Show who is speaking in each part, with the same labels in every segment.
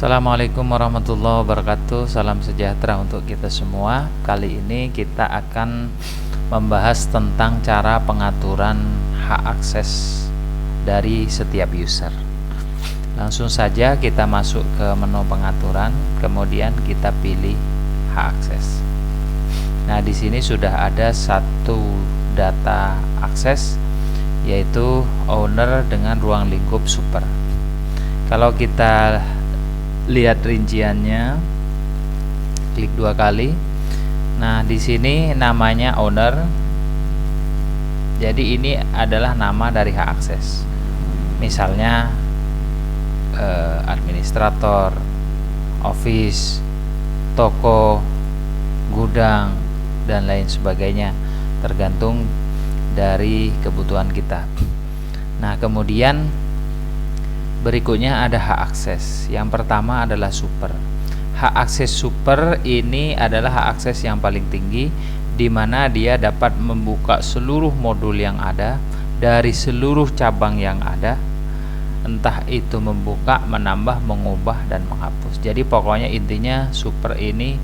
Speaker 1: Assalamualaikum warahmatullahi wabarakatuh. Salam sejahtera untuk kita semua. Kali ini kita akan membahas tentang cara pengaturan hak akses dari setiap user. Langsung saja kita masuk ke menu pengaturan, kemudian kita pilih hak akses. Nah, di sini sudah ada satu data akses, yaitu owner dengan ruang lingkup super. Kalau kita lihat rinciannya, klik 2 kali. Nah, di sini namanya owner. Jadi ini adalah nama dari hak akses. Misalnya administrator, office, toko, gudang, dan lain sebagainya, tergantung dari kebutuhan kita. Nah, kemudian berikutnya ada hak akses. Yang pertama adalah super. Hak akses super ini adalah hak akses yang paling tinggi, di mana dia dapat membuka seluruh modul yang ada dari seluruh cabang yang ada, entah itu membuka, menambah, mengubah, dan menghapus. Jadi pokoknya intinya super ini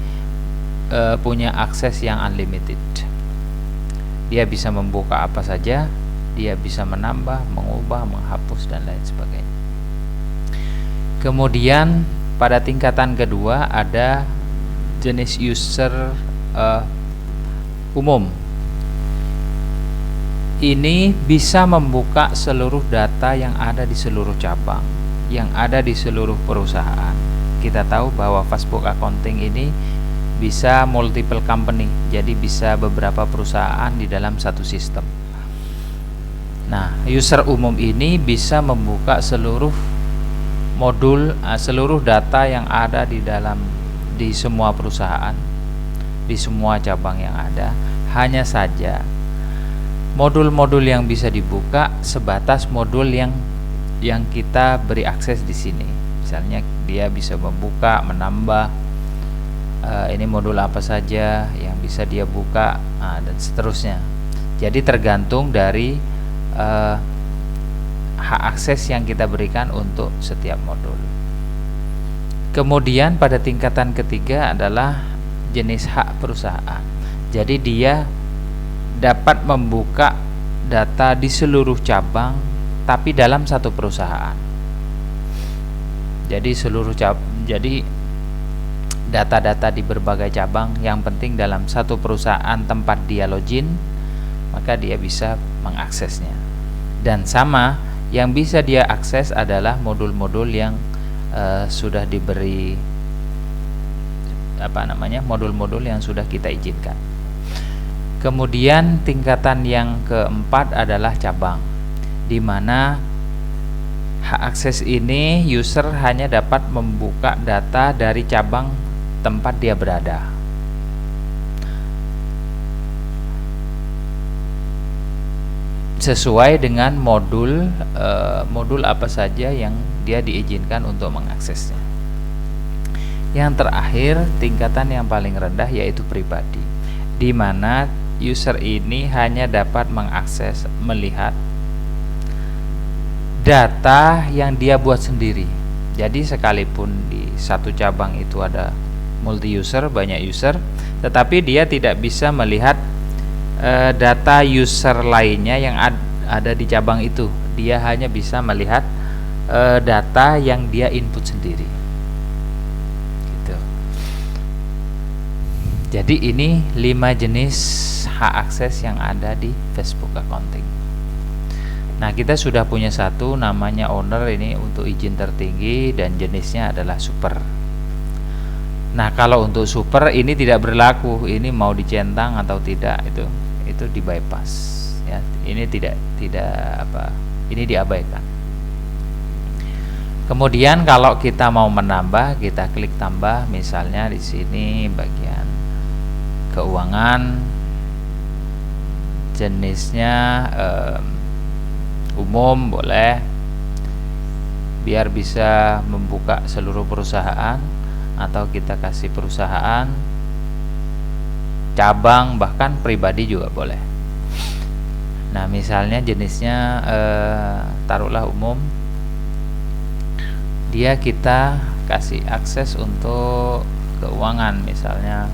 Speaker 1: punya akses yang unlimited. Dia bisa membuka apa saja, dia bisa menambah, mengubah, menghapus, dan lain sebagainya. Kemudian pada tingkatan kedua ada jenis user umum. Ini bisa membuka seluruh data yang ada di seluruh cabang, yang ada di seluruh perusahaan. Kita tahu bahwa Facebook Accounting ini bisa multiple company, jadi bisa beberapa perusahaan di dalam satu sistem. Nah, user umum ini bisa membuka seluruh modul, seluruh data yang ada di semua perusahaan, di semua cabang yang ada. Hanya saja modul-modul yang bisa dibuka sebatas modul yang kita beri akses di sini. Misalnya dia bisa membuka, menambah, ini modul apa saja yang bisa dia buka, dan seterusnya. Jadi tergantung dari hak akses yang kita berikan untuk setiap modul. Kemudian pada tingkatan ketiga adalah jenis hak perusahaan. Jadi dia dapat membuka data di seluruh cabang tapi dalam satu perusahaan. Jadi data-data di berbagai cabang, yang penting dalam satu perusahaan tempat dia login, maka dia bisa mengaksesnya. Dan sama, yang bisa dia akses adalah modul-modul yang sudah diberi modul-modul yang sudah kita izinkan. Kemudian tingkatan yang keempat adalah cabang, di mana hak akses ini user hanya dapat membuka data dari cabang tempat dia berada. Sesuai dengan modul apa saja yang dia diizinkan untuk mengaksesnya. Yang terakhir, tingkatan yang paling rendah yaitu pribadi, di mana user ini hanya dapat mengakses, melihat data yang dia buat sendiri. Jadi sekalipun di satu cabang itu ada multi user, banyak user, tetapi dia tidak bisa melihat data user lainnya yang ada di cabang itu. Dia hanya bisa melihat data yang dia input sendiri. Gitu. Jadi ini 5 jenis hak akses yang ada di Facebook Accounting. Nah, kita sudah punya satu, namanya owner, ini untuk izin tertinggi dan jenisnya adalah super. Nah, kalau untuk super ini tidak berlaku, ini mau dicentang atau tidak itu di bypass ya. Ini ini diabaikan. Kemudian kalau kita mau menambah, kita klik tambah. Misalnya di sini bagian keuangan, jenisnya umum boleh, biar bisa membuka seluruh perusahaan, atau kita kasih perusahaan, cabang, bahkan pribadi juga boleh. Nah, misalnya jenisnya taruhlah umum, dia kita kasih akses untuk keuangan, misalnya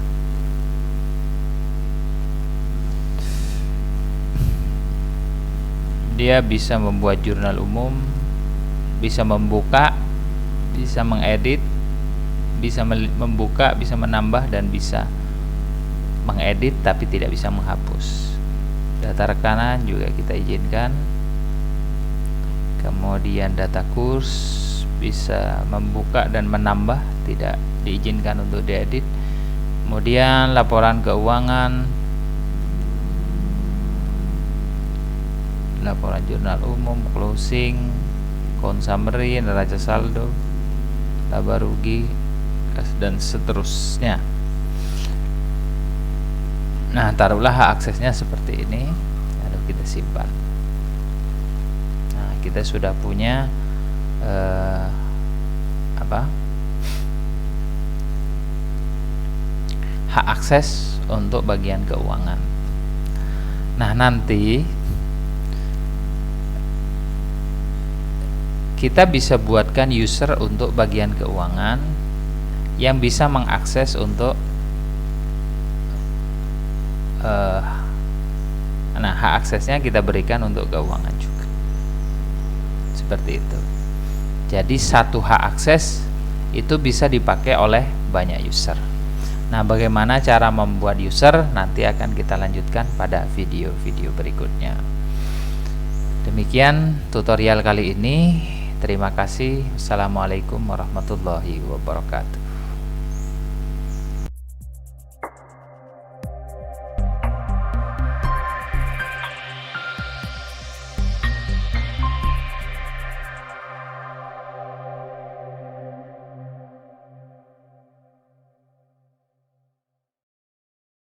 Speaker 1: dia bisa membuat jurnal umum, bisa membuka, bisa mengedit, bisa membuka, bisa menambah, dan bisa mengedit tapi tidak bisa menghapus. Data rekanan juga kita izinkan. Kemudian data kurs bisa membuka dan menambah, tidak diizinkan untuk diedit. Kemudian laporan keuangan, laporan jurnal umum, closing, count summary, neraca saldo, laba rugi, dan seterusnya. Nah, taruhlah hak aksesnya seperti ini, lalu kita simpan. Nah, kita sudah punya hak akses untuk bagian keuangan. Nah, nanti kita bisa buatkan user untuk bagian keuangan yang bisa mengakses untuk nah, hak aksesnya kita berikan untuk keuangan juga, seperti itu. Jadi satu hak akses itu bisa dipakai oleh banyak user. Nah, bagaimana cara membuat user nanti akan kita lanjutkan pada video-video berikutnya. Demikian tutorial kali ini. Terima kasih. Assalamualaikum warahmatullahi wabarakatuh.